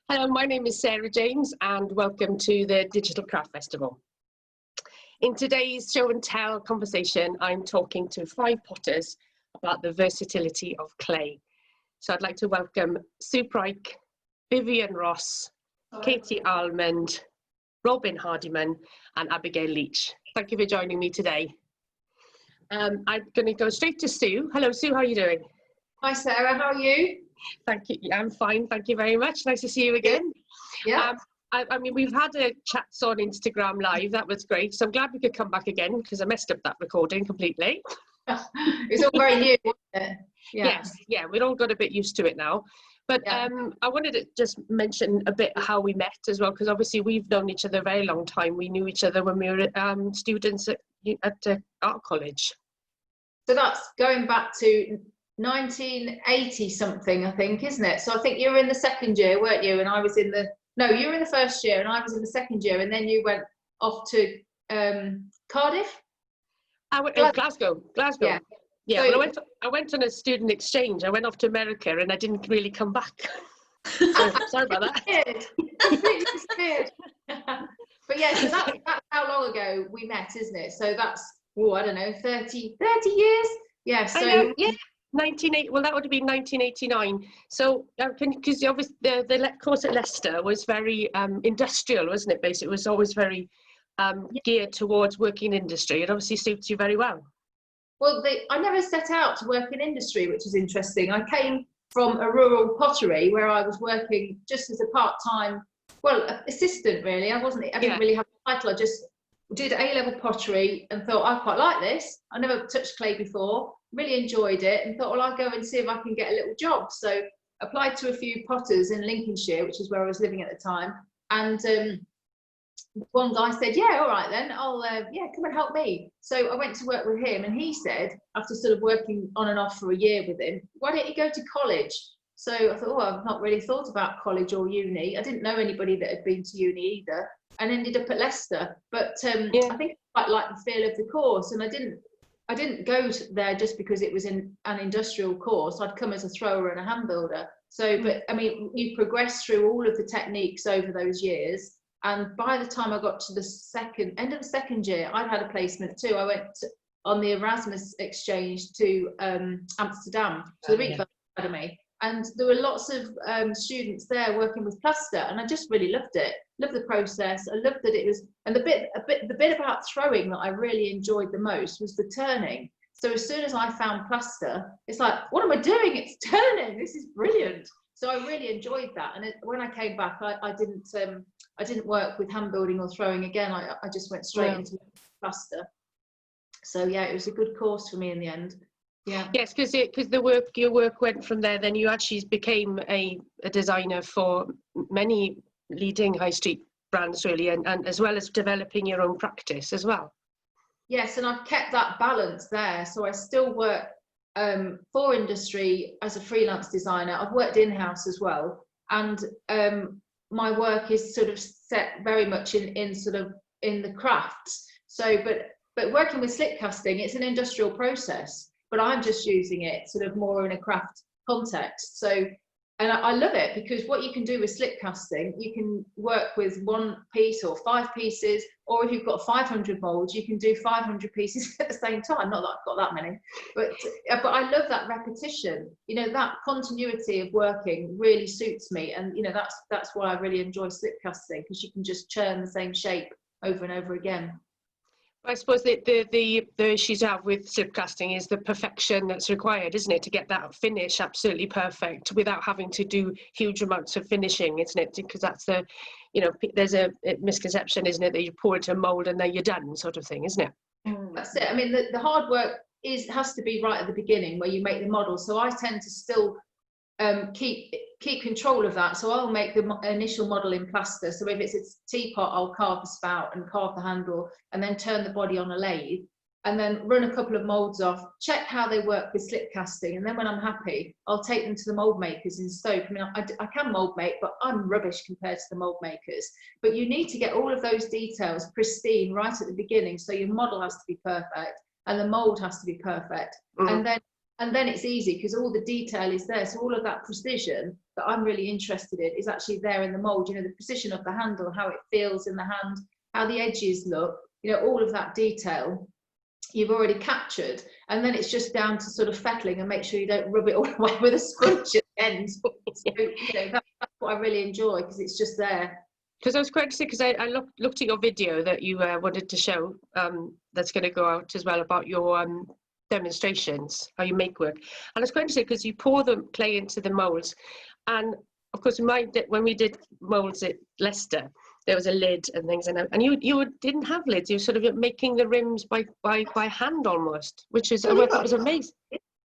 Hello, my name is Sarah James and welcome to the Digital Craft Festival. In today's show and tell conversation, I'm talking to 5 potters about the versatility of clay. So I'd like to welcome Sue Pryke, Vivienne Ross, Katie Almond, Robyn Hardyman and Abigail Leach. Thank you for joining me today. I'm going to go straight to Sue. Hello Sue, how are you doing? Hi Sarah, how are you? Thank you. Yeah, I'm fine. Thank you very much. Nice to see you again. Yeah. I mean, we've had a chat on Instagram Live. That was great. So I'm glad we could come back again because I messed up that recording completely. It's all very new, wasn't it? Yeah. Yes. Yeah, we've all got a bit used to it now. But I wanted to just mention a bit how we met as well, because obviously we've known each other a very long time. We knew each other when we were students at art college. So that's going back to 1980 something, I think, isn't it? So I think you were in the second year, weren't you? And I was in the, no, you were in the first year and I was in the second year, and then you went off to Cardiff? I went Glasgow. Yeah. Yeah, So, well, I went on a student exchange. I went off to America and I didn't really come back. So, sorry about that. Completely disappeared. But yeah, so that's how long ago we met, isn't it? So that's, oh, I don't know, 30 years? Yeah, so... I know, yeah. 1980, well, that would have been 1989. So, because obviously the course at Leicester was very industrial, wasn't it? Basically, it was always very geared towards working in industry. It obviously suits you very well. Well, I never set out to work in industry, which is interesting. I came from a rural pottery where I was working just as a part-time, well, assistant really. I didn't really have a title. I just did A-level pottery and thought, I quite like this. I never touched clay before, really enjoyed it, and thought, well, I'll go and see if I can get a little job. So applied to a few potters in Lincolnshire, which is where I was living at the time. And one guy said, yeah, all right then, I'll come and help me. So I went to work with him, and he said, after sort of working on and off for a year with him, why don't you go to college? So I thought, oh, I've not really thought about college or uni. I didn't know anybody that had been to uni either, and ended up at Leicester. But I think I quite liked the feel of the course, and I didn't go there just because it was in an industrial course. I'd come as a thrower and a hand builder. So, but I mean, you progress through all of the techniques over those years. And by the time I got to the end of the second year, I'd had a placement too. I went on the Erasmus exchange to Amsterdam, to the Pryke Academy. And there were lots of students there working with plaster, and I just really loved it. Loved the process. I loved that it was, and the bit about throwing that I really enjoyed the most was the turning. So as soon as I found plaster, it's like, what am I doing? It's turning. This is brilliant. So I really enjoyed that. And when I came back, I didn't work with hand building or throwing again. I just went straight into plaster. So yeah, it was a good course for me in the end. Yeah. Yes, because your work went from there. Then you actually became a designer for many leading high street brands, really, and as well as developing your own practice as well. Yes, and I've kept that balance there. So I still work for industry as a freelance designer. I've worked in-house as well, and my work is sort of set very much in the crafts. So, but working with slip casting, it's an industrial process, but I'm just using it sort of more in a craft context. So, and I love it because what you can do with slip casting, you can work with 1 piece or 5 pieces, or if you've got 500 molds, you can do 500 pieces at the same time. Not that I've got that many, but I love that repetition. You know, that continuity of working really suits me, and you know that's why I really enjoy slip casting, because you can just churn the same shape over and over again. I suppose the issues you have with slip casting is the perfection that's required, isn't it, to get that finish absolutely perfect without having to do huge amounts of finishing, isn't it? Because that's there's a misconception, isn't it, that you pour into a mold and then you're done, sort of thing, isn't it? That's it. I mean, the hard work has to be right at the beginning where you make the model. So I tend to still keep control of that. So I'll make the initial model in plaster. So if it's a teapot, I'll carve the spout and carve the handle, and then turn the body on a lathe, and then run a couple of molds off, check how they work with slip casting, and then when I'm happy, I'll take them to the mold makers in Stoke. I mean, I can mold make, but I'm rubbish compared to the mold makers. But you need to get all of those details pristine right at the beginning, so your model has to be perfect and the mold has to be perfect. And then it's easy because all the detail is there. So all of that precision that I'm really interested in is actually there in the mold. You know, the precision of the handle, how it feels in the hand, how the edges look, you know, all of that detail you've already captured. And then it's just down to sort of fettling and make sure you don't rub it all away with a sponge at the end. So, you know, that's what I really enjoy, because it's just there. Because I was quite interested, because I looked at your video that you wanted to show, that's going to go out as well, about your demonstrations, how you make work. And I was quite interested because you pour the clay into the molds, and of course when we did molds at Leicester, there was a lid and things, and you didn't have lids. You were sort of making the rims by hand almost, which is, I thought was amazing.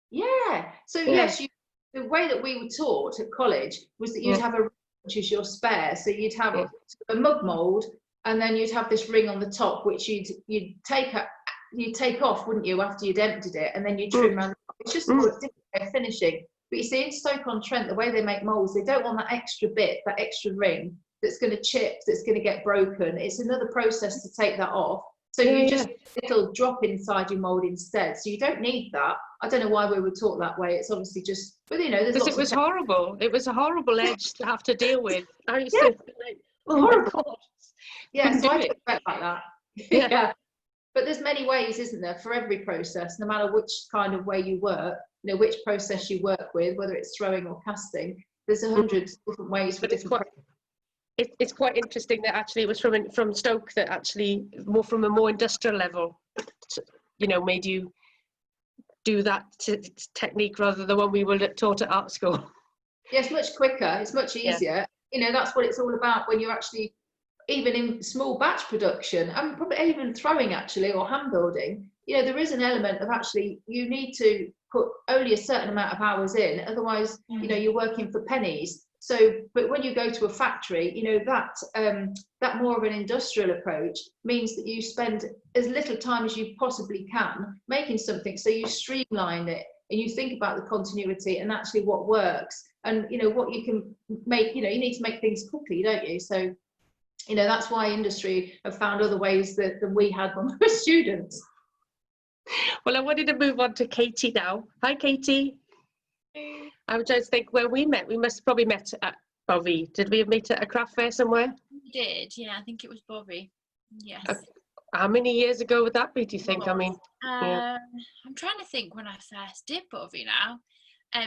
Yeah. So yes, the way that we were taught at college was that you'd have a ring, which is your spare. So you'd have a mug mold, and then you'd have this ring on the top, which you'd take off, wouldn't you, after you'd emptied it, and then you trim around. It's just a different way of finishing. But you see, in Stoke-on-Trent, the way they make molds, they don't want that extra bit, that extra ring that's going to chip, that's going to get broken. It's another process to take that off. So you just little drop inside your mold instead. So you don't need that. I don't know why we were taught that way. It's obviously just, but you know, there's lots. It was horrible. It was a horrible edge to have to deal with. I used to be like, oh my God. Yeah, so I don't like that. Yeah. But there's many ways, isn't there, for every process, no matter which kind of way you work, you know, which process you work with, whether it's throwing or casting, there's 100 different ways for different. It's quite interesting that actually it was from Stoke that actually from a more industrial level, you know, made you do that technique rather than the one we were taught at art school. Yeah, it's much quicker, it's much easier. You know, that's what it's all about when you're actually, even in small batch production, and probably even throwing actually, or hand building, you know, there is an element of actually you need to put only a certain amount of hours in, otherwise, you know, you're working for pennies. So, but when you go to a factory, you know, that more of an industrial approach means that you spend as little time as you possibly can making something. So you streamline it and you think about the continuity and actually what works, and you know what you can make. You know, you need to make things quickly, don't you? So, you know, that's why industry have found other ways than we had when we were students. Well, I wanted to move on to Katie now. Hi, Katie. I would just think where we met, we must have probably met at Bovey. Did we meet at a craft fair somewhere? We did, yeah. I think it was Bovey. Yes. How many years ago would that be, do you think? I mean, I'm trying to think when I first did Bovey now.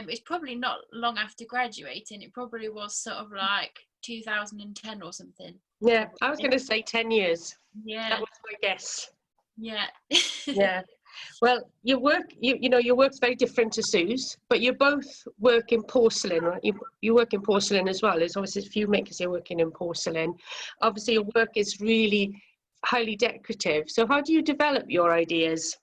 It's probably not long after graduating. It probably was sort of like 2010 or something. Yeah, I was going to say 10 years. Yeah. That was my guess. Yeah. Yeah. Well, your work, your work's very different to Sue's, but you both work in porcelain, right? You work in porcelain as well. There's obviously a few makers here working in porcelain. Obviously, your work is really highly decorative. So how do you develop your ideas?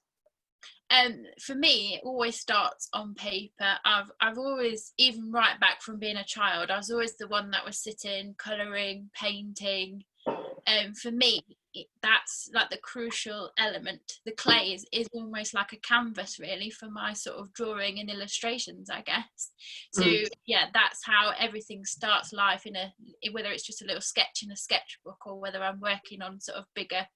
For me, it always starts on paper. I've always, even right back from being a child, I was always the one that was sitting, colouring, painting. For me, that's like the crucial element. The clay is almost like a canvas really for my sort of drawing and illustrations, I guess. So yeah, that's how everything starts life, whether it's just a little sketch in a sketchbook or whether I'm working on sort of bigger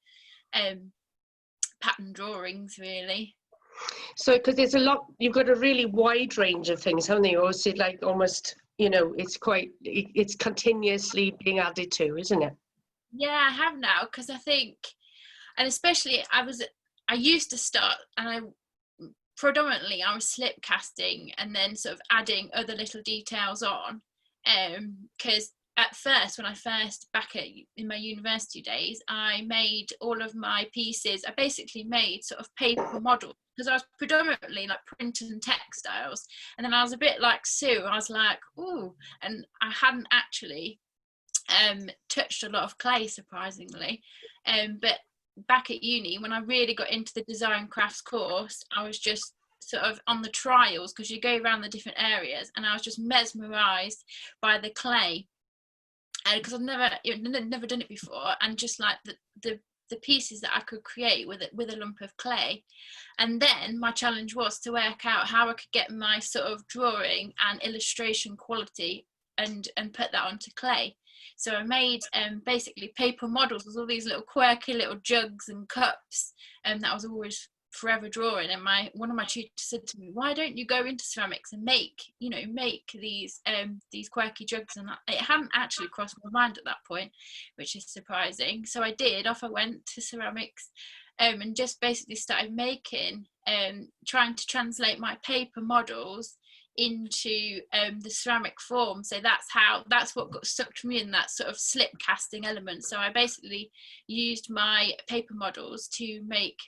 pattern drawings really. So because there's a lot, you've got a really wide range of things, haven't you? Or is it like almost, you know, it's continuously being added to, isn't it? Yeah, I have now, because I think, and especially I used to start, and I was slip casting and then sort of adding other little details on, because at first, when I back in my university days, I made all of my pieces. I basically made sort of paper models, because I was predominantly like print and textiles, and then I was a bit like Sue. I was like, ooh, and I hadn't actually touched a lot of clay, surprisingly, but back at uni, when I really got into the design crafts course, I was just sort of on the trials, because you go around the different areas, and I was just mesmerized by the clay, and because I've never done it before, and just like the pieces that I could create with a lump of clay. And then my challenge was to work out how I could get my sort of drawing and illustration quality and put that onto clay. So I made basically paper models with all these little quirky little jugs and cups, and that was always forever drawing, and one of my tutors said to me, why don't you go into ceramics and make these quirky jugs? And it hadn't actually crossed my mind at that point, which is surprising. So I did. Off I went to ceramics, and just basically started making, trying to translate my paper models into the ceramic form. So that's what got sucked me in, that sort of slip casting element. So I basically used my paper models to make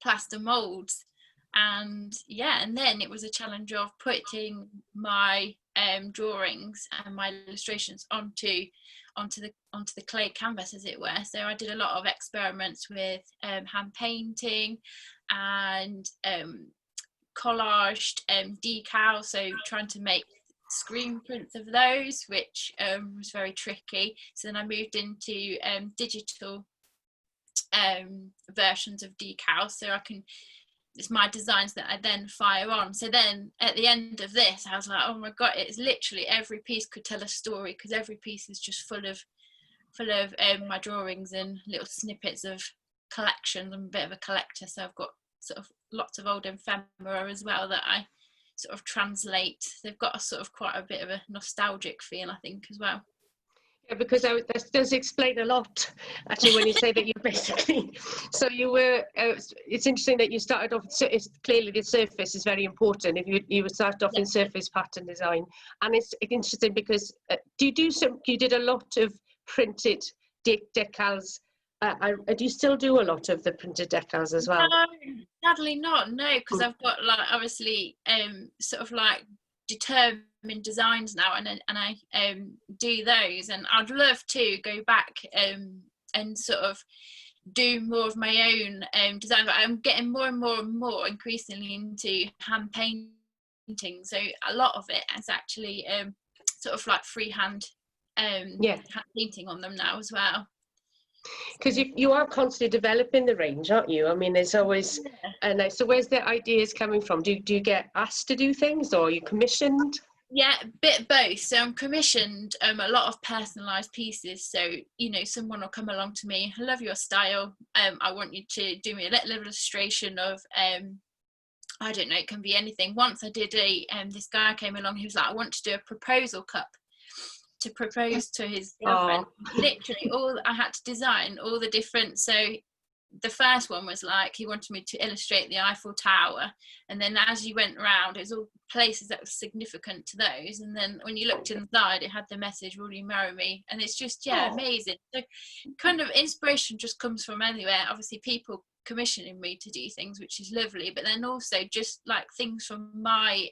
plaster molds, and then it was a challenge of putting my drawings and my illustrations onto the clay canvas, as it were. So I did a lot of experiments with hand painting and collaged decals, so trying to make screen prints of those, which was very tricky. So then I moved into digital versions of decals, so it's my designs that I then fire on. So then at the end of this, I was like, oh my god, it's literally every piece could tell a story, because every piece is just full of my drawings and little snippets of collections. I'm a bit of a collector, so I've got sort of lots of old ephemera as well that I sort of translate. They've got a sort of quite a bit of a nostalgic feel, I think, as well. Yeah, because that does explain a lot, actually, when you say that you basically, so you were, it's interesting that you started off, so it's clearly the surface is very important. If you would start off in surface pattern design, and it's interesting because you did a lot of printed decals. Do you still do a lot of the printed decals as well? No, sadly not, no, because I've got, like, obviously sort of like determined designs now, and I do those, and I'd love to go back and sort of do more of my own design, but I'm getting more and more increasingly into hand painting, so a lot of it is actually sort of like freehand hand painting on them now as well. Because you are constantly developing the range, aren't you? I mean, there's always, and so where's the ideas coming from? Do you get asked to do things, or are you commissioned? Yeah, a bit both. So I'm commissioned a lot of personalised pieces. So, someone will come along to me, I love your style, I want you to do me a little illustration of, I don't know, it can be anything. Once I did this guy came along, he was like, I want to do a proposal cup to propose to his girlfriend. Literally I had to design all the different, so the first one was like, he wanted me to illustrate the Eiffel Tower, and then as you went around, it was all places that were significant to those, and then when you looked inside, it had the message, will you marry me? And it's just amazing. So kind of inspiration just comes from anywhere. Obviously people commissioning me to do things, which is lovely, but then also just like things from my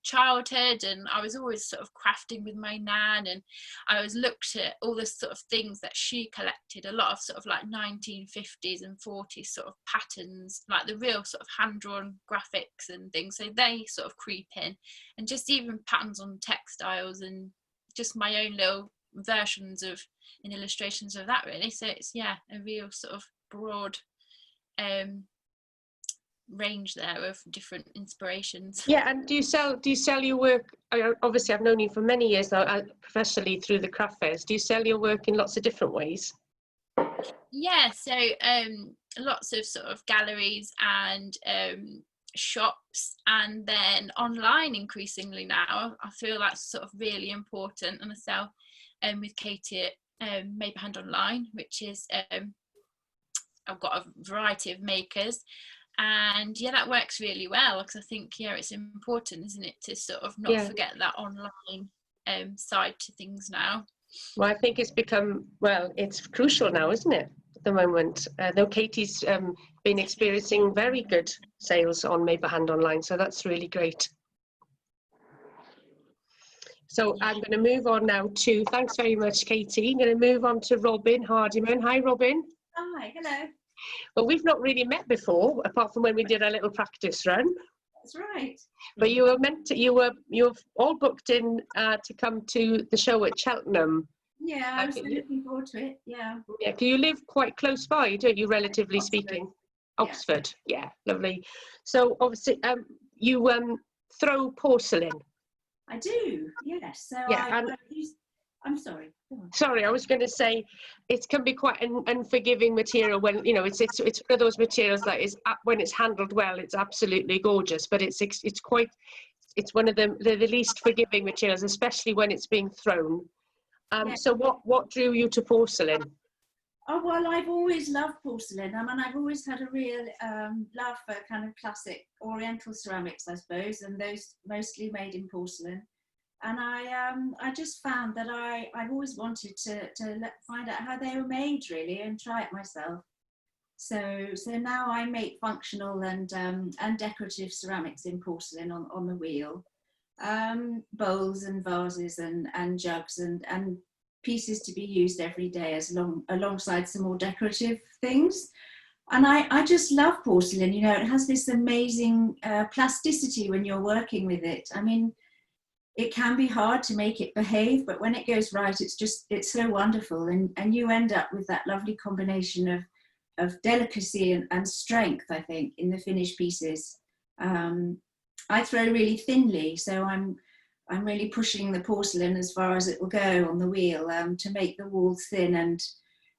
childhood, and I was always sort of crafting with my nan, and I was looked at all the sort of things that she collected, a lot of sort of like 1950s and 40s sort of patterns, like the real sort of hand-drawn graphics and things, so they sort of creep in, and just even patterns on textiles, and just my own little versions of and illustrations of that, really. So it's a real sort of broad range there of different inspirations. Yeah, and do you sell your work? Obviously I've known you for many years now, professionally through the craft fairs. Do you sell your work in lots of different ways? Yeah, so lots of sort of galleries and shops, and then online increasingly now. I feel that's sort of really important, and I sell with Katie at Maybe Hand Online, which is I've got a variety of makers, and that works really well, because I think it's important, isn't it, to sort of not forget that online side to things now. Well, I think it's become, it's crucial now, isn't it, at the moment? Though Katie's been experiencing very good sales on Maybe Hand Online, so that's really great. So I'm going to move on now to, thanks very much, Katie. I'm going to move on to Robyn Hardyman. Hi, Robyn. Hi, hello. Well, we've not really met before, apart from when we did a little practice run. That's right. But you were meant to, you were all booked in to come to the show at Cheltenham. Yeah, I was looking forward to it. Yeah. Yeah, because you live quite close by, don't you, relatively Oxford. speaking? Oxford, yeah, lovely. So obviously, you throw porcelain. I do, yes. So yeah, I'm sorry. Sorry, I was going to say it can be quite an unforgiving material when, you know, it's one of those materials that is, when it's handled well, it's absolutely gorgeous, but it's one of the least forgiving materials, especially when it's being thrown. So what drew you to porcelain? Oh, well, I've always loved porcelain. I mean, I've always had a real love for kind of classic Oriental ceramics, I suppose, and those mostly made in porcelain. And I just found that I've always wanted to find out how they were made, really, and try it myself. So now I make functional and decorative ceramics in porcelain on the wheel, bowls and vases and jugs and pieces to be used every day alongside some more decorative things. And I just love porcelain. You know, it has this amazing plasticity when you're working with it. I mean, it can be hard to make it behave, but when it goes right, it's so wonderful. And you end up with that lovely combination of delicacy and strength, I think, in the finished pieces. I throw really thinly, so I'm really pushing the porcelain as far as it will go on the wheel to make the walls thin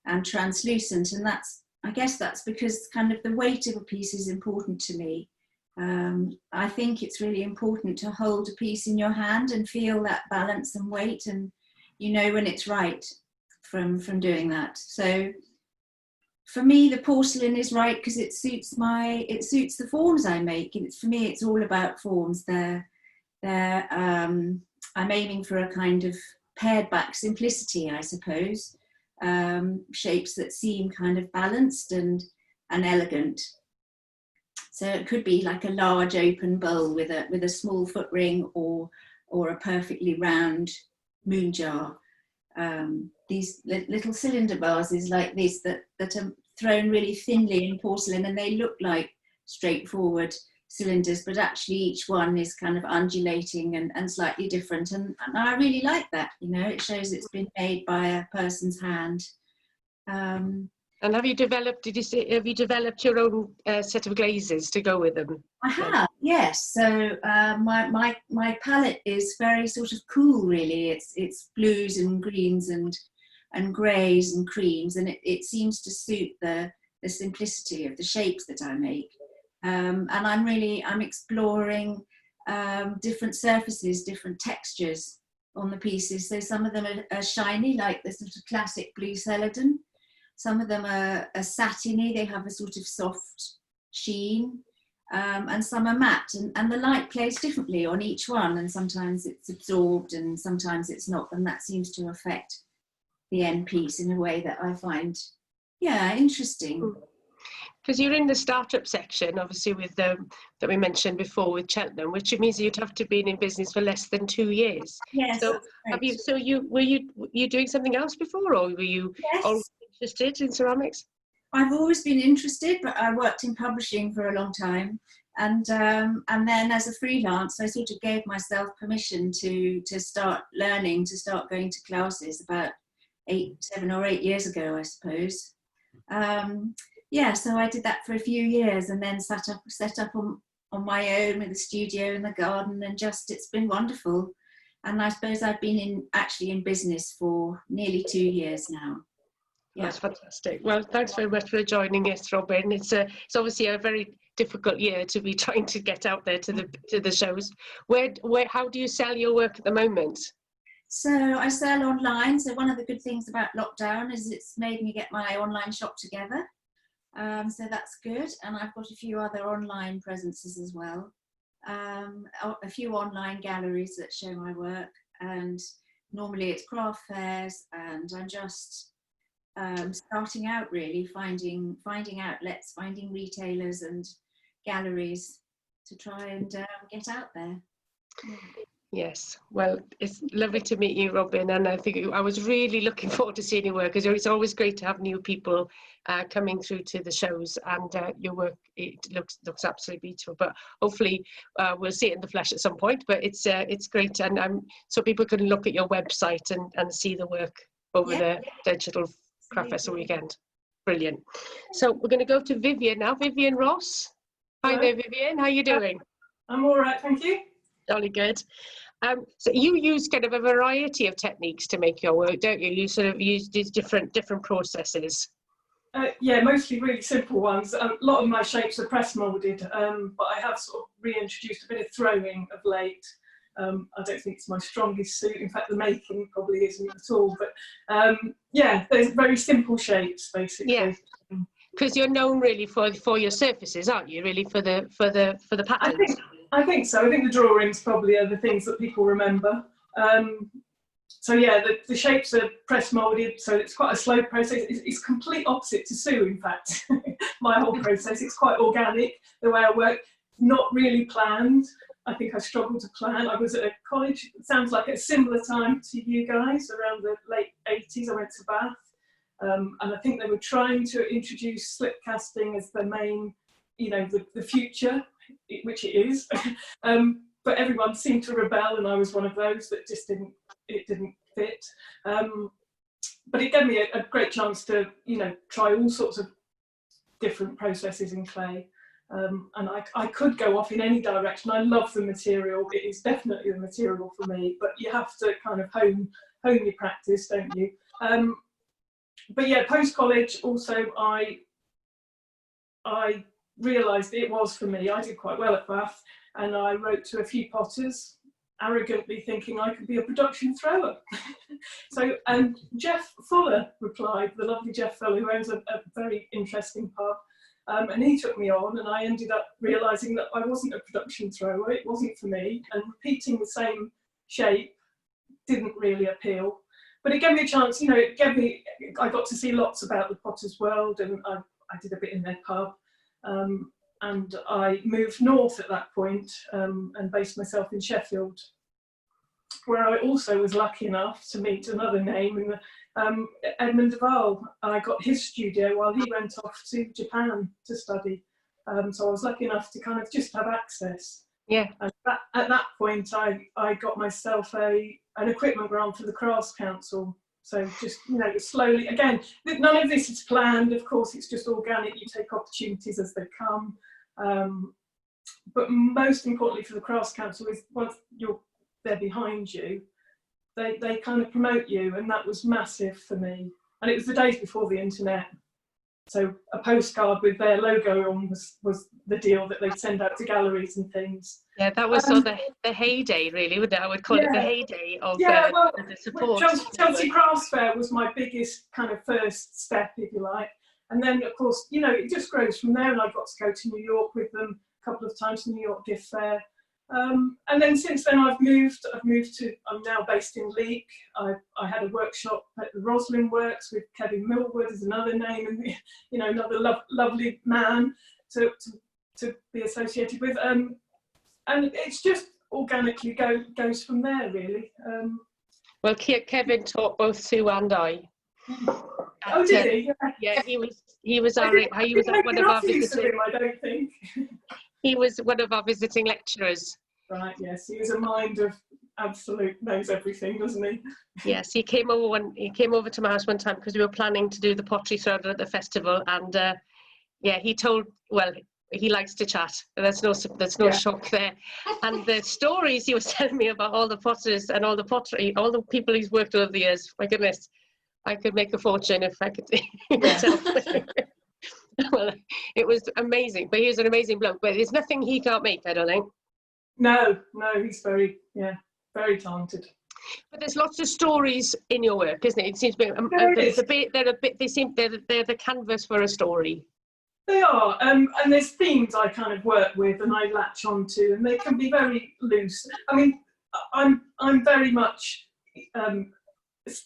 and translucent. And I guess that's because kind of the weight of a piece is important to me. I think it's really important to hold a piece in your hand and feel that balance and weight, and you know when it's right from doing that. So for me, the porcelain is right because it suits the forms I make. For me, it's all about forms. I'm aiming for a kind of pared back simplicity, I suppose. Shapes that seem kind of balanced and elegant. So it could be like a large open bowl with a small foot ring, or a perfectly round moon jar. These little cylinder vases like this that are thrown really thinly in porcelain, and they look like straightforward cylinders, but actually each one is kind of undulating and slightly different. And I really like that. You know, it shows it's been made by a person's hand. And have you developed your own set of glazes to go with them? I have, yes. So my palette is very sort of cool, really. It's blues and greens and greys and creams, and it seems to suit the simplicity of the shapes that I make. And I'm exploring different surfaces, different textures on the pieces. So some of them are shiny, like the sort of classic blue celadon. Some of them are satiny, they have a sort of soft sheen, and some are matte, and the light plays differently on each one, and sometimes it's absorbed and sometimes it's not, and that seems to affect the end piece in a way that I find, interesting. Because you're in the startup section, obviously, with that we mentioned before with Cheltenham, which means you'd have to have been in business for less than 2 years. Yes. So were you doing something else before, or were you always interested in ceramics? I've always been interested, but I worked in publishing for a long time, and then as a freelance, I sort of gave myself permission to start learning, to start going to classes about 7 or 8 years ago, I suppose. So I did that for a few years, and then set up on my own with a studio in the garden, and it's been wonderful. And I suppose I've been actually in business for nearly 2 years now. Yeah. That's fantastic. Well, thanks very much for joining us, Robyn. It's obviously a very difficult year to be trying to get out there to the shows. How do you sell your work at the moment? So I sell online. So one of the good things about lockdown is it's made me get my online shop together. So that's good. And I've got a few other online presences as well. A few online galleries that show my work. And normally it's craft fairs, and I'm just starting out, really, finding outlets, finding retailers and galleries to try and get out there. Yes, well, it's lovely to meet you, Robyn, and I think I was really looking forward to seeing your work, because it's always great to have new people coming through to the shows, and your work, it looks absolutely beautiful. But hopefully we'll see it in the flesh at some point. But it's great, and so people can look at your website and see the work over the Digital Craft Festival weekend. Brilliant. So we're going to go to Vivienne now. Vivienne Ross. Hi there, Vivienne. How are you doing? I'm all right, thank you. Jolly good. So you use kind of a variety of techniques to make your work, don't you? You sort of use these different processes. Yeah, mostly really simple ones. A lot of my shapes are press moulded, but I have sort of reintroduced a bit of throwing of late. I don't think it's my strongest suit. In fact, the making probably isn't at all. But yeah, there's very simple shapes basically. Yeah, because you're known really for your surfaces, aren't you? Really for the patterns. I think so. I think the drawings probably are the things that people remember. So yeah, the shapes are press moulded, so it's quite a slow process. It's complete opposite to Sue, in fact. My whole process, it's quite organic, the way I work, not really planned. I think I struggled to plan. I was at a college, it sounds like at a similar time to you guys, around the late 80s, I went to Bath. And I think they were trying to introduce slip casting as the main, you know, the future, which it is. But everyone seemed to rebel, and I was one of those that just didn't fit. But it gave me a great chance to, you know, try all sorts of different processes in clay. And I could go off in any direction. I love the material. It is definitely the material for me, but you have to kind of hone your practice, don't you? But yeah, post-college also I realised it was for me. I did quite well at Bath, and I wrote to a few potters, arrogantly thinking I could be a production thrower. So, and Jeff Fuller replied, the lovely Jeff Fuller, who owns a very interesting pub, and he took me on, and I ended up realising that I wasn't a production thrower, it wasn't for me, and repeating the same shape didn't really appeal. But it gave me a chance, you know, I got to see lots about the potter's world, and I did a bit in their pub. And I moved north at that point, and based myself in Sheffield, where I also was lucky enough to meet another name, Edmund Duval. I got his studio while he went off to Japan to study. So I was lucky enough to kind of just have access. Yeah. And at that point, I got myself an equipment grant for the Crafts Council. So just, you know, slowly, again, none of this is planned, of course, it's just organic, you take opportunities as they come. But most importantly for the Crafts Council is once they're behind you, they kind of promote you, and that was massive for me. And it was the days before the internet. So a postcard with their logo on was the deal that they'd send out to galleries and things. Yeah, that was sort of the heyday, really, wouldn't it? I would call it the heyday of the support. Chelsea Crafts Fair was my biggest kind of first step, if you like. And then, of course, you know, it just grows from there, and I got to go to New York with them a couple of times, to New York Gift Fair. And then since then I'm now based in Leach. I had a workshop at the Roslyn Works with Kevin Millwood as another name, and, you know, another lovely man to be associated with. And it's just organically goes from there, really. Well, Kevin taught both Sue and I. Oh, did he? Yeah, he was one of our visiting. I don't think. He was one of our visiting lecturers. Right. Yes, he was a mind of absolute knows everything, doesn't he? Yes, he came over to my house one time because we were planning to do the pottery throwdown at the festival, and yeah, he likes to chat. There's no shock there. And the stories he was telling me about all the potters and all the pottery, all the people he's worked with over the years, my goodness, I could make a fortune if I could tell. Well, it was amazing. But he was an amazing bloke. But there's nothing he can't make, I don't think. No, he's very talented. But there's lots of stories in your work, isn't it? It seems to be they're the canvas for a story. They are, and there's themes I kind of work with and I latch onto, and they can be very loose. I mean, I'm very much,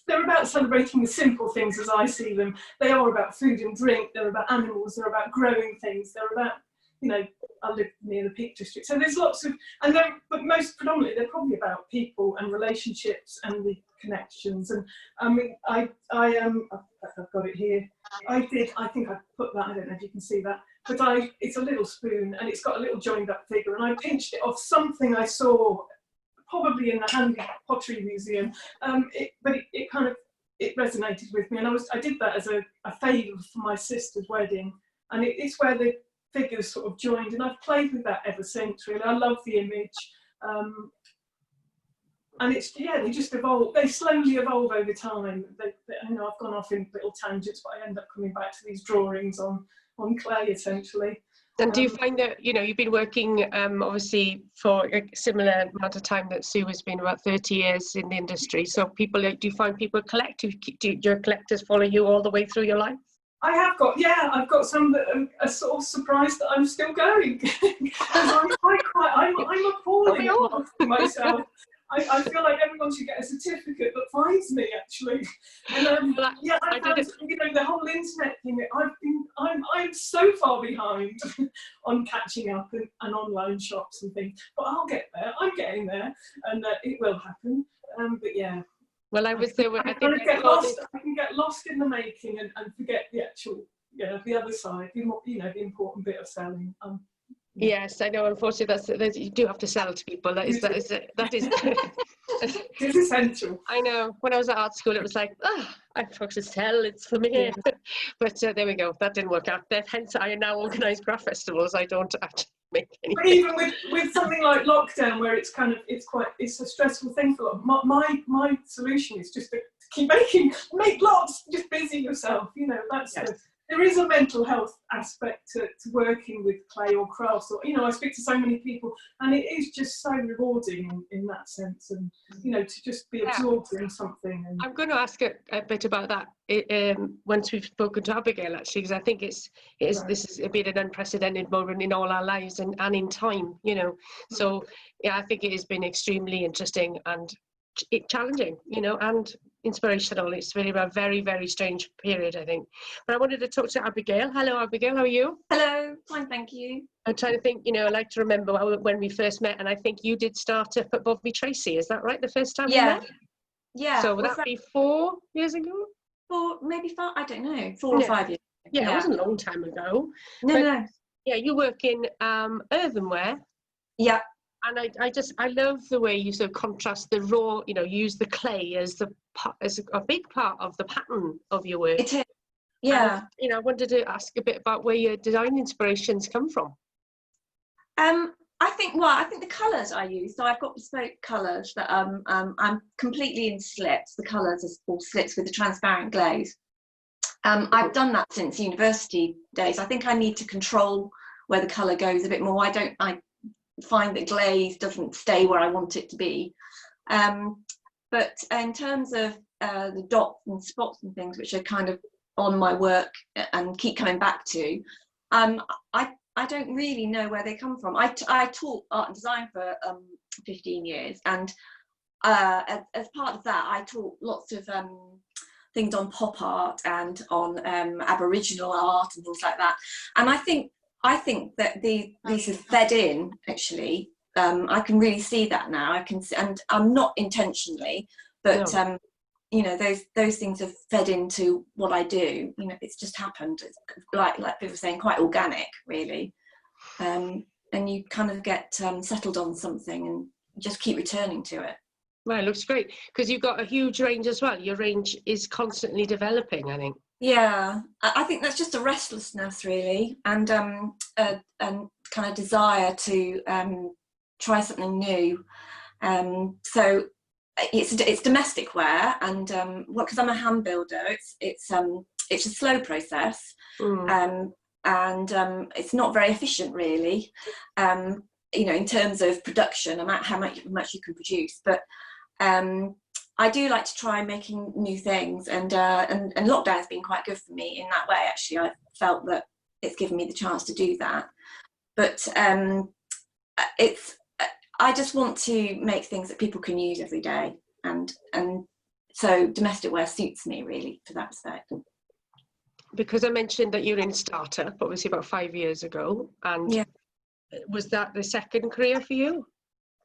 they're about celebrating the simple things as I see them. They are about food and drink, they're about animals, they're about growing things, they're about, you know, I live near the Peak District, so there's lots of, but most predominantly they're probably about people and relationships and the connections. And I mean, I've got it here. I think I put that, I don't know if you can see that, but it's a little spoon and it's got a little joined up figure, and I pinched it off something I saw probably in the Handy Pottery Museum, but it resonated with me, and I did that as a favour for my sister's wedding, and it's where the figures sort of joined, and I've played with that ever since, really. I love the image. and it's, yeah, they just evolve. They slowly evolve over time. I know I've gone off in little tangents, but I end up coming back to these drawings on clay, essentially. And do you find that, you know, you've been working obviously for a similar amount of time that Sue has been, about 30 years in the industry. So people, do you find people collect? Do your collectors follow you all the way through your life? I've got some that are sort of surprised that I'm still going. Because I'm appalling at marketing myself. I feel like everyone should get a certificate that finds me, actually. And I found, you know, the whole internet thing. I'm so far behind on catching up and online shops and things. But I'll get there. I'm getting there, and it will happen. But yeah. Well, I was there. I can get lost in the making and forget the actual, the other side. The important bit of selling. Yes, I know. Unfortunately, you do have to sell to people. That is It's essential. I know. When I was at art school, it was like, I have to sell. It's for me. Yeah. But there we go. That didn't work out. Hence, I now organise craft festivals. I don't actually make anything. But even with something like lockdown, where it's a stressful thing for a lot. My solution is just to keep make lots. Just busy yourself. You know, that's there is a mental health aspect to working with clay or crafts, or, you know, I speak to so many people, and it is just so rewarding in that sense, and, you know, to just be absorbed in something. And I'm going to ask a bit about that once we've spoken to Abigail, actually, because I think this has been an unprecedented moment in all our lives and in time, you know. So yeah, I think it has been extremely interesting and challenging, you know, and inspirational. It's been a very, very strange period, I think. But I wanted to talk to Abigail. Hello, Abigail, how are you? Hello, fine, thank you. I'm trying to think, you know, I like to remember when we first met, and I think you did start up at Bobby Tracy, is that right, the first time we met? Yeah. So would that be 4 years ago? Maybe 5, I don't know, 4 or 5 years ago. Yeah, it wasn't a long time ago. No. Yeah, you work in earthenware. Yeah. And I love the way you sort of contrast the raw, you know, use the clay as a big part of the pattern of your work. It is, yeah. And, you know, I wanted to ask a bit about where your design inspirations come from. I think the colours I use. So I've got bespoke colours that I'm completely in slips. The colours are all slips with the transparent glaze. I've done that since university days. I think I need to control where the colour goes a bit more. I find that glaze doesn't stay where I want it to be. But in terms of the dots and spots and things, which are kind of on my work and keep coming back to, I don't really know where they come from. I taught art and design for 15 years, and as part of that, I taught lots of things on pop art and on Aboriginal art and things like that. And I think that these have fed in, actually. I can really see that now. I can see, and I'm not intentionally, but no. You know, those things have fed into what I do. You know, it's just happened. It's like people were saying, quite organic, really. And you kind of get settled on something and just keep returning to it. Well, it looks great because you've got a huge range as well. Your range is constantly developing, I think. Yeah, I think that's just a restlessness, really, and kind of desire to try something new. So it's domestic wear, and because I'm a hand builder, it's a slow process, and it's not very efficient, really. You know, in terms of production, how much you can produce, but I do like to try making new things, and lockdown's been quite good for me in that way. Actually, I felt that it's given me the chance to do that. But I just want to make things that people can use every day, and so domestic wear suits me, really, for that respect. Because I mentioned that you're in startup, obviously about 5 years ago, and was that the second career for you?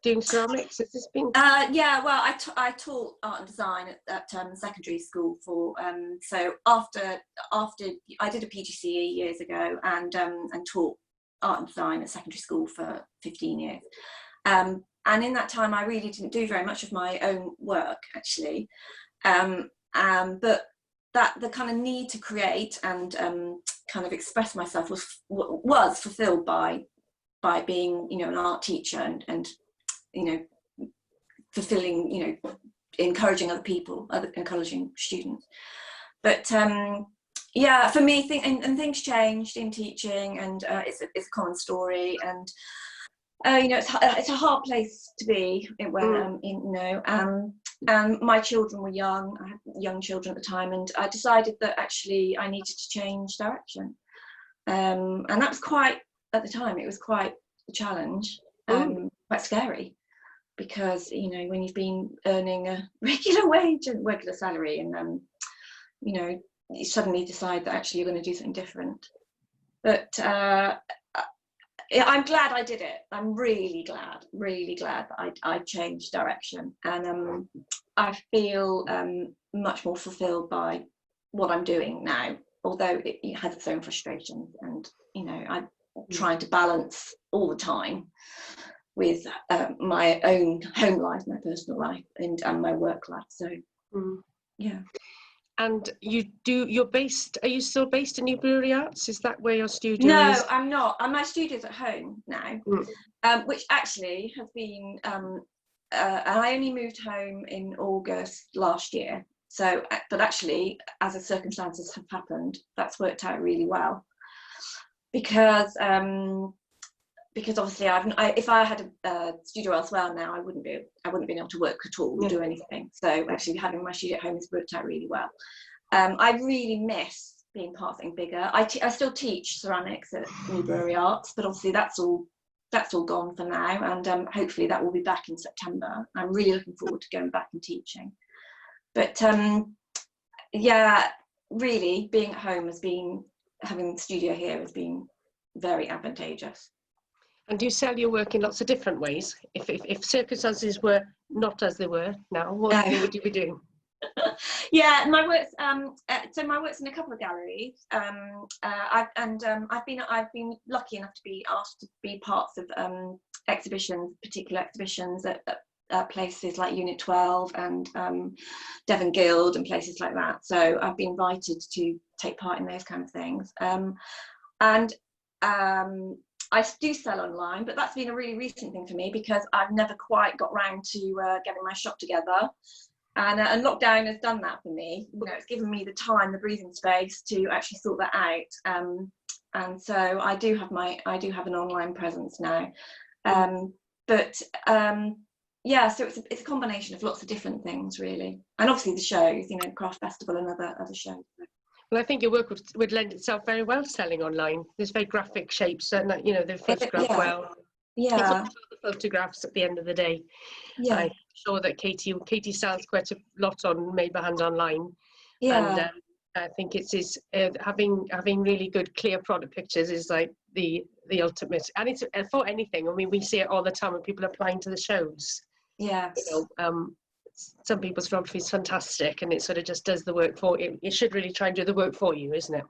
Doing ceramics? Has this been? Yeah, well, I taught art and design at secondary school for so after I did a PGCE years ago, and taught art and design at secondary school for 15 years. And in that time, I really didn't do very much of my own work, actually. But that the kind of need to create and kind of express myself was fulfilled by being, you know, an art teacher and you know, fulfilling, you know, encouraging other people, encouraging students. But yeah, for me, and things changed in teaching, and it's a common story, and you know, it's a hard place to be when you know, and my children were young. I had young children at the time, and I decided that actually I needed to change direction, and that was quite, at the time, it was quite a challenge, quite scary, because, you know, when you've been earning a regular wage and regular salary, and you know, you suddenly decide that actually you're going to do something different. But I'm glad I did it. I'm really glad that I changed direction, and I feel much more fulfilled by what I'm doing now, although it has its own frustrations, and, you know, I'm trying to balance all the time with my own home life, my personal life, and my work life. So yeah. And you're based, are you still based in New Brewery Arts? Is that where your studio is? No, I'm not. My studio's at home now, which actually has been, I only moved home in August last year. So, but actually, as the circumstances have happened, that's worked out really well. Because obviously, if I had a studio elsewhere now, I wouldn't be able to work at all, do anything. So actually, having my studio at home has worked out really well. I really miss being part of something bigger. I still teach ceramics at New Brewery Arts, but obviously that's all gone for now, and hopefully that will be back in September. I'm really looking forward to going back and teaching. But yeah, really being at home having the studio here has been very advantageous. And do you sell your work in lots of different ways? If circumstances were not as they were now, what would you be doing? Yeah, my work's so my work's in a couple of galleries. I've been lucky enough to be asked to be parts of particular exhibitions at places like Unit 12 and Devon Guild and places like that. So I've been invited to take part in those kind of things. I do sell online, but that's been a really recent thing for me, because I've never quite got round to getting my shop together. And lockdown has done that for me. You know, it's given me the time, the breathing space to actually sort that out. And so I do have an online presence now. Yeah, so it's a combination of lots of different things, really. And obviously the shows, you know, Craft Festival and other shows. Well, I think your work would lend itself very well to selling online. There's very graphic shapes, and you know, they're photographed well. Yeah. It's also the photographs at the end of the day. Yeah. I'm sure that Katie sells quite a lot on Made by Hand online. Yeah. And I think it's having really good, clear product pictures is like the ultimate. And it's for anything. I mean, we see it all the time when people are applying to the shows. Yes. You know, some people's photography is fantastic, and it sort of just does the work for you. It should really try and do the work for you, isn't it?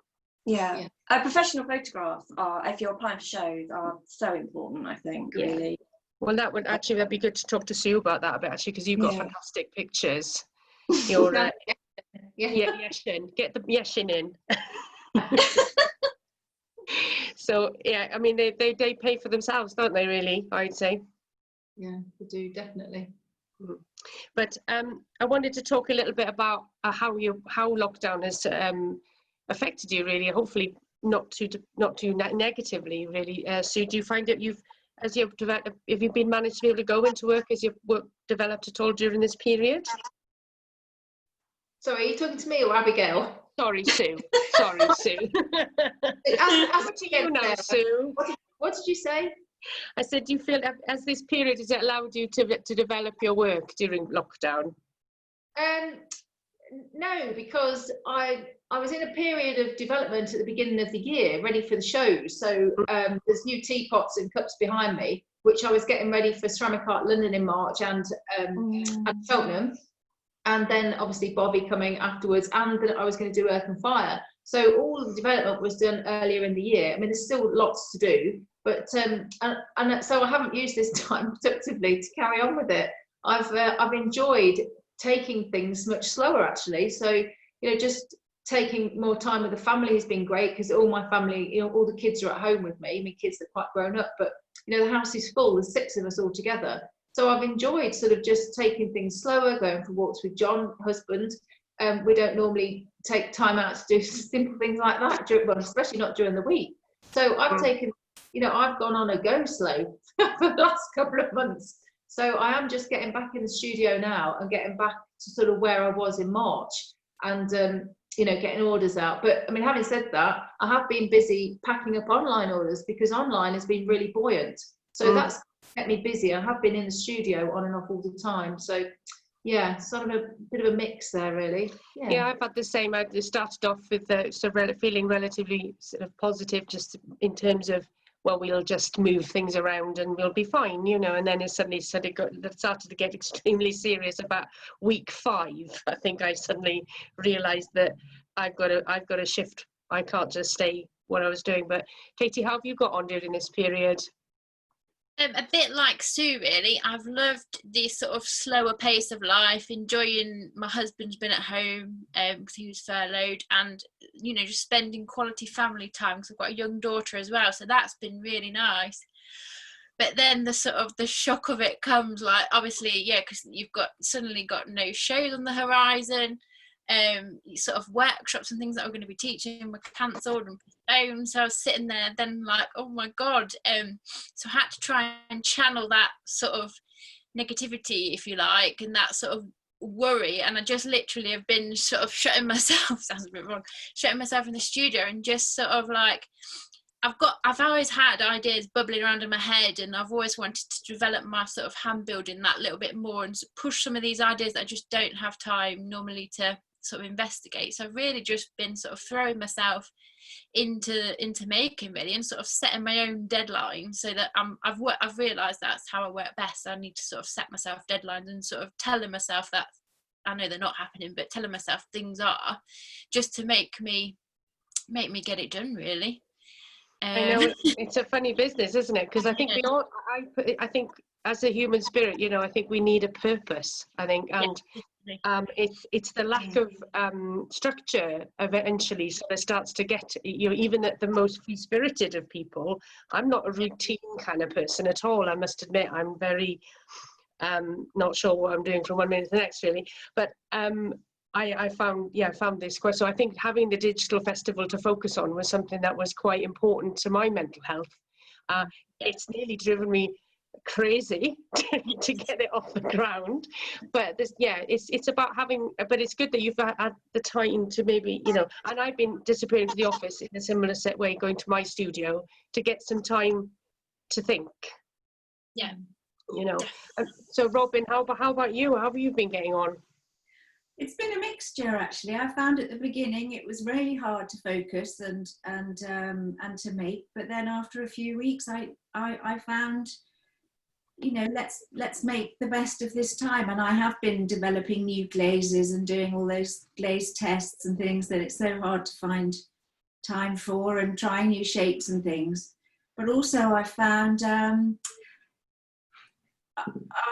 Yeah. Professional photographs are, if you're applying for shows, are so important, I think, really. Well, that'd be good to talk to Sue about that a bit, actually, because you've got fantastic pictures. You're get the yeshin in. So yeah, I mean, they pay for themselves, don't they? Really, I'd say. Yeah, they do, definitely. But I wanted to talk a little bit about how lockdown has affected you, really. Hopefully not too negatively, really. Sue, do you find that have you been managed to be able to go into work? Has your work developed at all during this period? Sorry, are you talking to me or Abigail? Sorry, Sue. Sorry, Sue. What do you know, Sue? What did you say? I said, do you feel as this period has allowed you to develop your work during lockdown? No, because I was in a period of development at the beginning of the year, ready for the shows. So there's new teapots and cups behind me, which I was getting ready for Ceramic Art London in March and Cheltenham. And then obviously Bobby coming afterwards, and then I was going to do Earth and Fire. So all of the development was done earlier in the year. I mean, there's still lots to do, but and so I haven't used this time productively to carry on with it. I've enjoyed taking things much slower, actually. So, you know, just taking more time with the family has been great, because all my family, you know, all the kids are at home with me. My kids are quite grown up, but you know, the house is full. There's 6 of us all together. So I've enjoyed sort of just taking things slower, going for walks with John, husband. We don't normally take time out to do simple things like that, well, especially not during the week. So I've taken, I've gone on a go slow for the last couple of months. So I am just getting back in the studio now and getting back to sort of where I was in March, and getting orders out. But I mean, having said that, I have been busy packing up online orders because online has been really buoyant. So that's kept me busy. I have been in the studio on and off all the time. So yeah, sort of a bit of a mix there, really. Yeah, I've had the same. I started off with feeling relatively sort of positive, just in terms of, well, we'll just move things around and we'll be fine, and then it suddenly started to get extremely serious about week 5. I think I suddenly realised that I've got to shift. I can't just stay what I was doing. But Katie, how have you got on during this period? A bit like Sue, really. I've loved this sort of slower pace of life, enjoying my husband's been at home because he was furloughed, and just spending quality family time because I've got a young daughter as well, so that's been really nice. But then the shock of it comes, like, obviously, because you've suddenly got no shows on the horizon. Sort of workshops and things that I'm going to be teaching were cancelled and postponed, so I was sitting there then like, oh my god. So I had to try and channel that sort of negativity, if you like, and that sort of worry, and I just literally have been sort of shutting myself in the studio and just sort of like, I've always had ideas bubbling around in my head, and I've always wanted to develop my sort of hand building that little bit more and push some of these ideas that I just don't have time normally to sort of investigate. So I've really just been sort of throwing myself into making, really, and sort of setting my own deadlines, so that I've realised that's how I work best. I need to sort of set myself deadlines and sort of telling myself that I know they're not happening, but telling myself things are, just to make me get it done, really. I know it's a funny business, isn't it? Because I think I think as a human spirit, I think we need a purpose. I think, and it's the lack of structure eventually sort of starts to get, even at the most free-spirited of people. I'm not a routine kind of person at all. I must admit, I'm very not sure what I'm doing from one minute to the next, really. But I found this quite, so I think having the digital festival to focus on was something that was quite important to my mental health. It's nearly driven me crazy to get it off the ground, but it's about having, but it's good that you've had the time to maybe, and I've been disappearing to the office in a similar set way, going to my studio to get some time to think. So Robyn, how about you? How have you been getting on? It's been a mixture, actually. I found at the beginning it was really hard to focus and to make, but then after a few weeks, I found, let's make the best of this time. And I have been developing new glazes and doing all those glaze tests and things that it's so hard to find time for, and trying new shapes and things. But also I found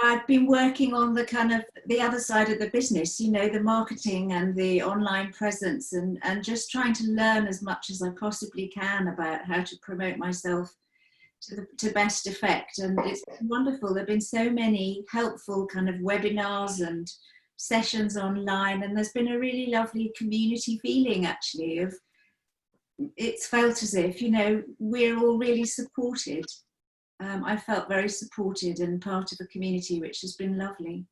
I've been working on the kind of the other side of the business, the marketing and the online presence, and just trying to learn as much as I possibly can about how to promote myself to best effect. And it's been wonderful. There have been so many helpful kind of webinars and sessions online, and there's been a really lovely community feeling, actually, of it's felt as if, we're all really supported. I felt very supported and part of a community, which has been lovely.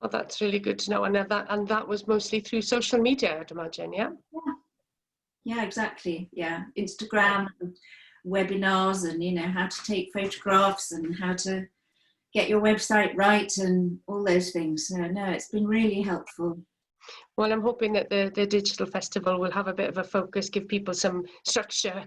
Well, that's really good to know. And that was mostly through social media, I'd imagine, yeah? Yeah, exactly. Yeah, Instagram, and webinars, and how to take photographs and how to get your website right and all those things. So no, it's been really helpful. Well, I'm hoping that the digital festival will have a bit of a focus, give people some structure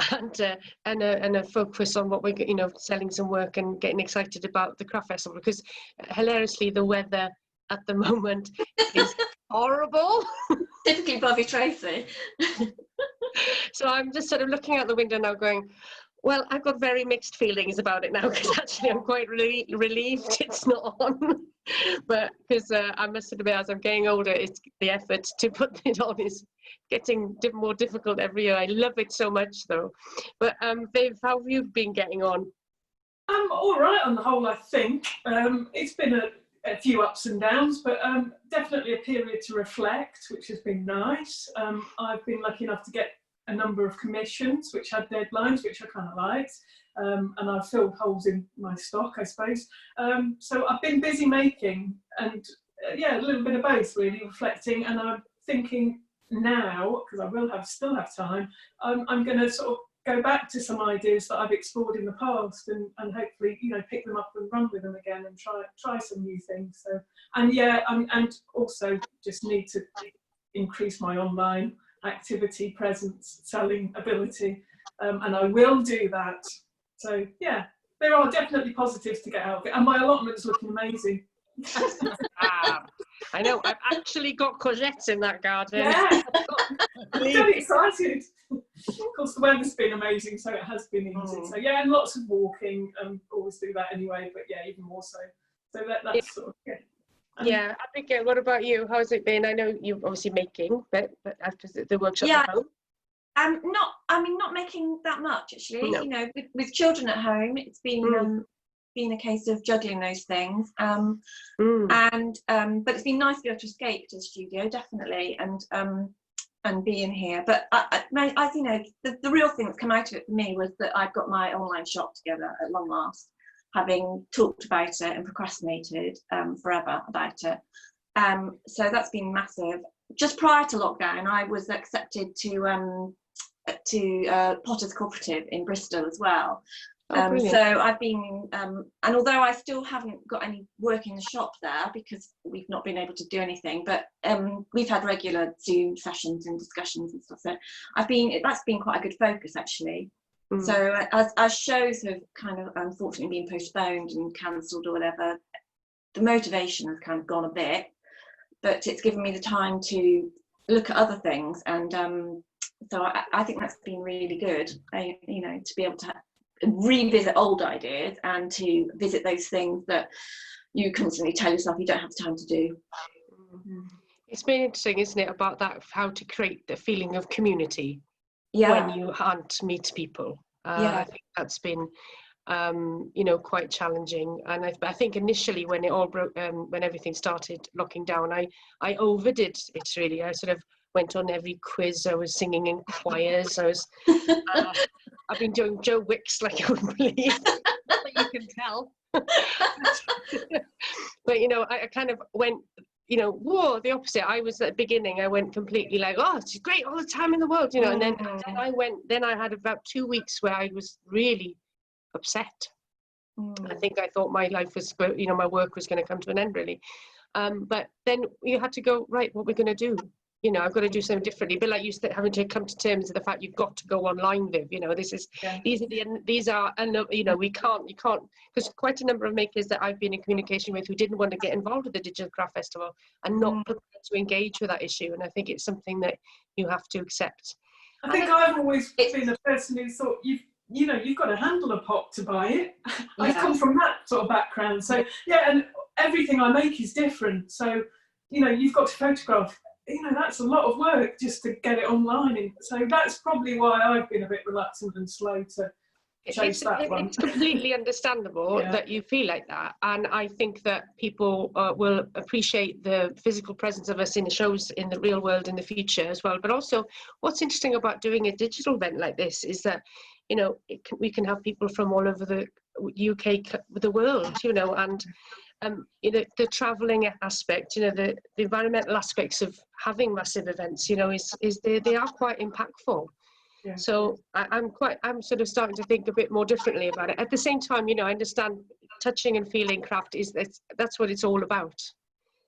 and a focus on what we're, selling some work and getting excited about the craft festival, because hilariously the weather at the moment is horrible. Typically Bobby Tracy. So I'm just sort of looking out the window now going, well, I've got very mixed feelings about it now, because actually I'm quite relieved it's not on. But because I must admit, as I'm getting older, it's the effort to put it on is getting more difficult every year. I love it so much, though. But Viv, how have you been getting on? All right on the whole, I think. It's been a few ups and downs, but definitely a period to reflect, which has been nice. I've been lucky enough to get a number of commissions which had deadlines, which I kind of liked, and I've filled holes in my stock, I suppose. So I've been busy making, and yeah, a little bit of both, really, reflecting, and I'm thinking now, because I will still have time, I'm going to sort of go back to some ideas that I've explored in the past, and hopefully, you know, pick them up and run with them again, and try some new things. So, and yeah, and also just need to increase my online activity, presence, selling ability, and I will do that. So yeah, there are definitely positives to get out of it, and my allotment is looking amazing. I know, I've actually got courgettes in that garden. Yeah, I'm so excited. Of course, the weather's been amazing, so it has been easy. So yeah, and lots of walking. Always do that anyway, but yeah, even more so. So that's sort of yeah. Abigail, what about you? How's it been? I know you're obviously making, but after the workshop at home. Not making that much actually. No. You know, with children at home, it's been been a case of juggling those things. But it's been nice to be able to escape to the studio, definitely, and be in here. But I you know, the real thing that's come out of it for me was that I've got my online shop together at long last, having talked about it and procrastinated forever about it. So that's been massive. Just prior to lockdown, I was accepted to Potter's Cooperative in Bristol as well. So I've been, and although I still haven't got any work in the shop there because we've not been able to do anything, but we've had regular Zoom sessions and discussions and stuff. So that's been quite a good focus actually. So as shows have kind of unfortunately been postponed and cancelled or whatever, the motivation has kind of gone a bit, but it's given me the time to look at other things, and so I think that's been really good. You know, to be able to revisit old ideas and to visit those things that you constantly tell yourself you don't have time to do. It's been interesting, isn't it, about that, how to create the feeling of community Yeah. when you can't meet people. Yeah. I think that's been you know, quite challenging, and I think initially when it all broke, when everything started locking down, I overdid it really. I sort of went on every quiz, I was singing in choirs, I've been doing Joe Wicks like you wouldn't believe. You can tell. But you know, I kind of went, you know, whoa, the opposite. I was at the beginning, I went completely like, oh, it's great all the time in the world, you know, and then I had about 2 weeks where I was really upset. I think I thought my life was, you know, my work was going to come to an end really. But then you had to go, right, what we're going to do? You know, I've got to do something differently. But like you said, having to come to terms with the fact you've got to go online, Viv. You know, these are, and you know, you can't, because quite a number of makers that I've been in communication with who didn't want to get involved with the Digital Craft Festival and not prepared to engage with that issue. And I think it's something that you have to accept. I think I've always been a person who thought you've got to handle a pot to buy it. I've come from that sort of background, so yeah, and everything I make is different. So you know, you've got to photograph. You know, that's a lot of work just to get it online, and so that's probably why I've been a bit reluctant and slow to chase that one. It's completely understandable that you feel like that, and I think that people will appreciate the physical presence of us in the shows in the real world in the future as well. But also, what's interesting about doing a digital event like this is that, you know, we can have people from all over the UK, the world, you know, and you know, the travelling aspect, you know, the environmental aspects of having massive events, you know, they are quite impactful. Yeah. So I'm sort of starting to think a bit more differently about it. At the same time, you know, I understand touching and feeling craft that's what it's all about.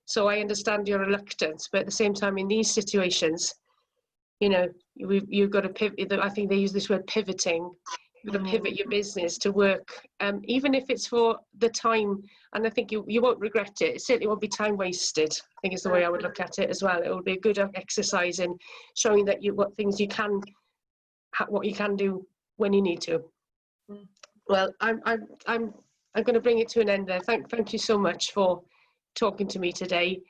So I understand your reluctance, but at the same time, in these situations, you know, you've got to pivot. I think they use this word pivoting. You've got to pivot your business to work, even if it's for the time. And I think you won't regret it. It certainly won't be time wasted, I think is the way I would look at it as well. It will be a good exercise in showing that what you can do when you need to. Well, I'm going to bring it to an end there. Thank you so much for talking to me today.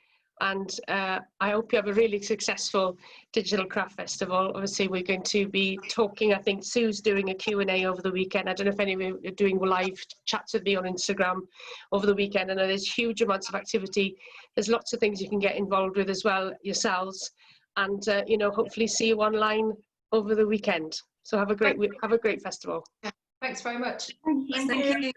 and I hope you have a really successful Digital Craft Festival. Obviously, we're going to be talking, I think Sue's doing a Q&A over the weekend. I don't know if any of you are doing live chats with me on Instagram over the weekend. I know there's huge amounts of activity. There's lots of things you can get involved with as well yourselves, and you know, hopefully see you online over the weekend. So have a great festival. Thanks very much. Thank you.